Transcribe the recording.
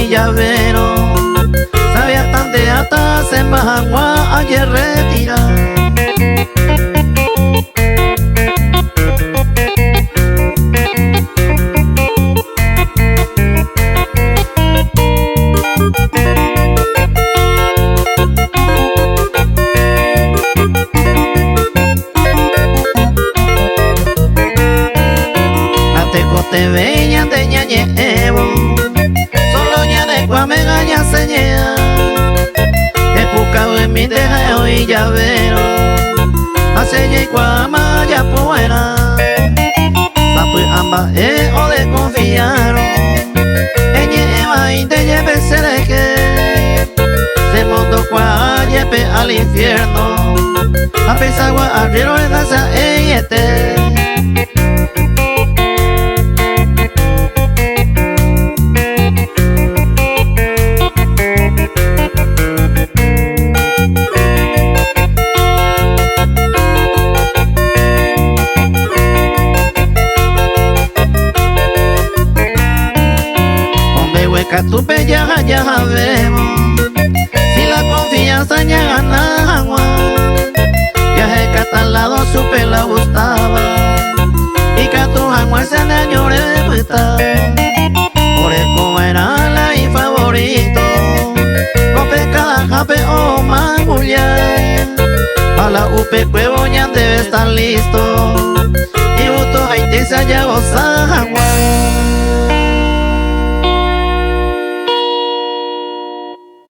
y llavero. Sabía tan de atas en Majangua ayer retira. Te veían de ñañevo, solo ña de cuamega ña señea. Epucao en mi dejeo y llavero, hace y cuama ya fuera. Sapu amba o de confiaron, eñeva y te lleve sereje. Se montó cua llepe al infierno, a pesagua arriero en asa eyete. Tu bella ya vemos, si la confianza ya ganaba, ya es que al lado su pela gustaba, y que tu amor se le añore puta, por eso era la y favorito, con cada jape o mangulla, a la upe cuevo ya debe estar listo,